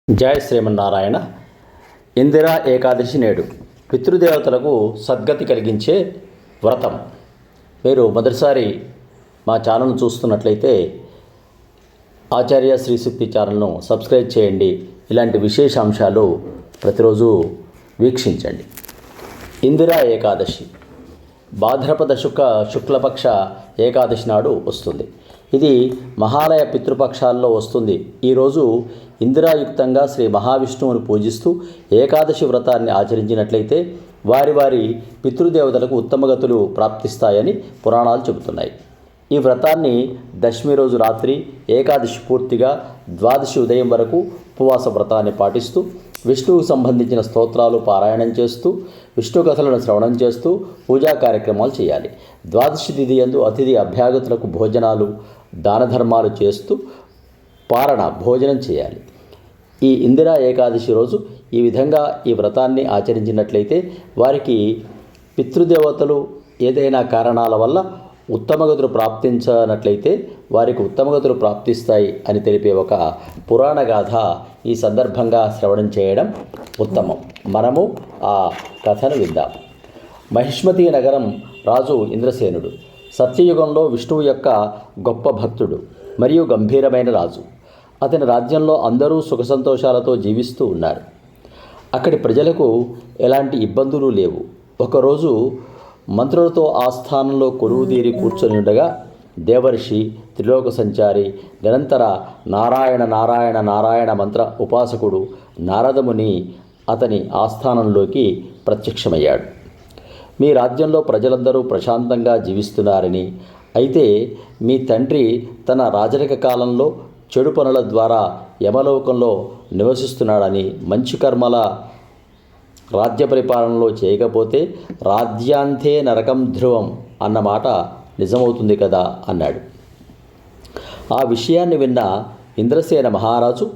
జయ శ్రీమన్నారాయణ. ఇందిరా ఏకాదశి నేడు పితృదేవతలకు సద్గతి కలిగించే వ్రతం. మీరు మొదటిసారి మా ఛానల్ను చూస్తున్నట్లయితే ఆచార్య శ్రీ సూక్తి ఛానల్ను సబ్స్క్రైబ్ చేయండి. ఇలాంటి విశేష అంశాలు ప్రతిరోజు వీక్షించండి. ఇందిరా ఏకాదశి భాద్రపద శుక్లపక్ష ఏకాదశి నాడు వస్తుంది. ఇది మహాలయ పితృపక్షాల్లో వస్తుంది. ఈరోజు ఇందిరాయుక్తంగా శ్రీ మహావిష్ణువుని పూజిస్తూ ఏకాదశి వ్రతాన్ని ఆచరించినట్లయితే వారి వారి పితృదేవతలకు ఉత్తమగతులు ప్రాప్తిస్తాయని పురాణాలు చెబుతున్నాయి. ఈ వ్రతాన్ని దశమి రోజు రాత్రి, ఏకాదశి పూర్తిగా, ద్వాదశి ఉదయం వరకు ఉపవాస వ్రతాన్ని పాటిస్తూ విష్ణువుకు సంబంధించిన స్తోత్రాలు పారాయణం చేస్తూ విష్ణు కథలను శ్రవణం చేస్తూ పూజా కార్యక్రమాలు చేయాలి. ద్వాదశి తిథి యందు అతిథి అభ్యాగతులకు భోజనాలు దాన ధర్మాలు చేస్తూ భోజనం చేయాలి. ఈ ఇందిరా ఏకాదశి రోజు ఈ విధంగా ఈ వ్రతాన్ని ఆచరించినట్లయితే వారికి పితృదేవతలు ఏదైనా కారణాల వల్ల ఉత్తమగతులు ప్రాప్తించనట్లయితే వారికి ఉత్తమగతులు ప్రాప్తిస్తాయి అని తెలిపే ఒక పురాణ గాథ ఈ సందర్భంగా శ్రవణం చేయడం ఉత్తమం. మనము ఆ కథను విందాం. మహిష్మతి నగరం రాజు ఇంద్రసేనుడు సత్యయుగంలో విష్ణువు యొక్క గొప్ప భక్తుడు మరియు గంభీరమైన రాజు. అతని రాజ్యంలో అందరూ సుఖ సంతోషాలతో జీవిస్తూ ఉన్నారు. అక్కడి ప్రజలకు ఎలాంటి ఇబ్బందులు లేవు. ఒకరోజు మంత్రులతో ఆస్థానంలో కొలువుదీరి కూర్చొని ఉండగా దేవర్షి, త్రిలోక సంచారి, నిరంతర నారాయణ నారాయణ నారాయణ మంత్ర ఉపాసకుడు నారదముని అతని ఆస్థానంలోకి ప్రత్యక్షమయ్యాడు. మీ రాజ్యంలో ప్రజలందరూ ప్రశాంతంగా జీవిస్తున్నారని, అయితే మీ తండ్రి తన రాజరిక కాలంలో చెడు పనుల ద్వారా యమలోకంలో నివసిస్తున్నాడని, మంచి కర్మల రాజ్య పరిపాలనలో చేయకపోతే రాజ్యాంతే నరకం ధ్రువం అన్నమాట నిజమవుతుంది కదా అన్నాడు. ఆ విషయాన్ని విన్న ఇంద్రసేన మహారాజు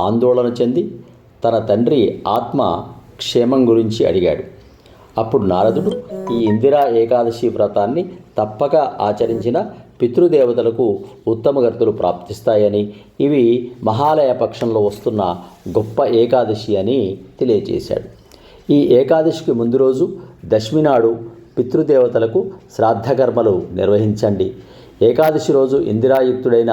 ఆందోళన చెంది తన తండ్రి ఆత్మ క్షేమం గురించి అడిగాడు. అప్పుడు నారదుడు ఈ ఇందిరా ఏకాదశి వ్రతాన్ని తప్పక ఆచరించిన పితృదేవతలకు ఉత్తమగతులు ప్రాప్తిస్తాయని, ఇవి మహాలయ పక్షంలో వస్తున్న గొప్ప ఏకాదశి అని తెలియజేశాడు. ఈ ఏకాదశికి ముందు రోజు దశమి నాడు పితృదేవతలకు శ్రాద్ధకర్మలు నిర్వహించండి. ఏకాదశి రోజు ఇందిరాయుక్తుడైన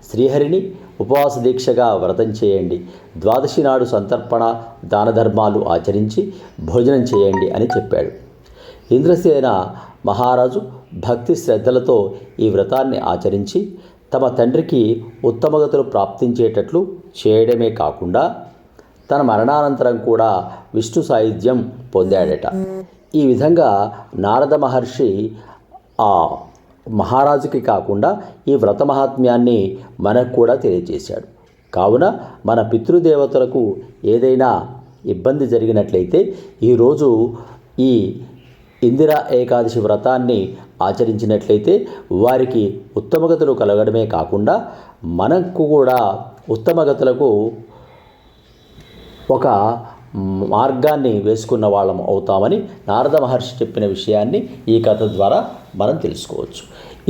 శ్రీహరిని ఉపవాస దీక్షగా వ్రతం చేయండి. ద్వాదశి నాడు సంతర్పణ దాన ధర్మాలు ఆచరించి భోజనం చేయండి అని చెప్పాడు. ఇంద్రసేన మహారాజు భక్తి శ్రద్ధలతో ఈ వ్రతాన్ని ఆచరించి తమ తండ్రికి ఉత్తమగతులు ప్రాప్తించేటట్లు చేయడమే కాకుండా తన మరణానంతరం కూడా విష్ణు సాయుధ్యం పొందాడట. ఈ విధంగా నారద మహర్షి ఆ మహారాజుకి కాకుండా ఈ వ్రత మహాత్మ్యాన్ని మనకు కూడా తెలియజేశాడు. కావున మన పితృదేవతలకు ఏదైనా ఇబ్బంది జరిగినట్లయితే ఈరోజు ఈ ఇందిరా ఏకాదశి వ్రతాన్ని ఆచరించినట్లయితే వారికి ఉత్తమగతులు కలగడమే కాకుండా మనకు కూడా ఉత్తమగతులకు ఒక మార్గాన్ని వేసుకున్న వాళ్ళం అవుతామని నారద మహర్షి చెప్పిన విషయాన్ని ఈ కథ ద్వారా మనం తెలుసుకోవచ్చు.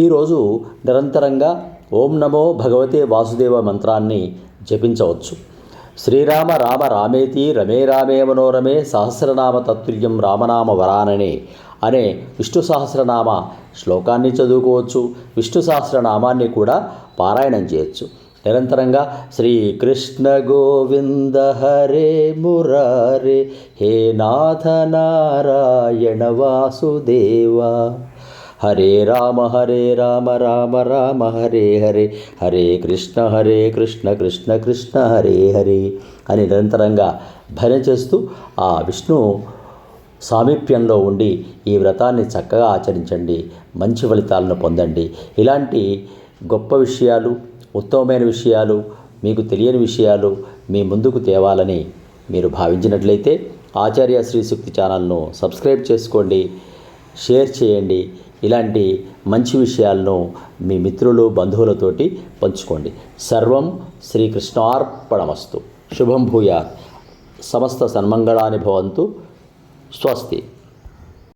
ఈరోజు నిరంతరంగా ఓం నమో భగవతే వాసుదేవ మంత్రాన్ని జపించవచ్చు. శ్రీరామ రామ రామేతి రమే రామే మనోరమే సహస్రనామ తత్తుల్యం రామనామ వరాననే అనే విష్ణు సహస్రనామ శ్లోకాన్ని చదువుకోవచ్చు. విష్ణు సహస్రనామాన్ని కూడా పారాయణం చేయొచ్చు. నిరంతరంగా శ్రీకృష్ణ గోవింద హరే మురారే హే నాథ నారాయణ వాసుదేవ హరే రామ రామ రామ హరే హరే హరే కృష్ణ కృష్ణ కృష్ణ హరే హరే అని నిరంతరంగా భజన చేస్తూ ఆ విష్ణు సామీప్యంలో ఉండి ఈ వ్రతాన్ని చక్కగా ఆచరించండి. మంచి ఫలితాలను పొందండి. ఇలాంటి గొప్ప విషయాలు, ఉత్తమమైన విషయాలు, మీకు తెలియని విషయాలు మీ ముందుకు తేవాలని మీరు భావించినట్లయితే ఆచార్య శ్రీ సూక్తి ఛానల్ను సబ్స్క్రైబ్ చేసుకోండి, షేర్ చేయండి. ఇలాంటి మంచి విషయాలను మీ మిత్రులు, బంధువులతోటి పంచుకోండి. సర్వం శ్రీకృష్ణార్పణమస్తు. శుభం భూయాత్. సమస్త సన్మంగళాని భవంతు. స్వస్తి.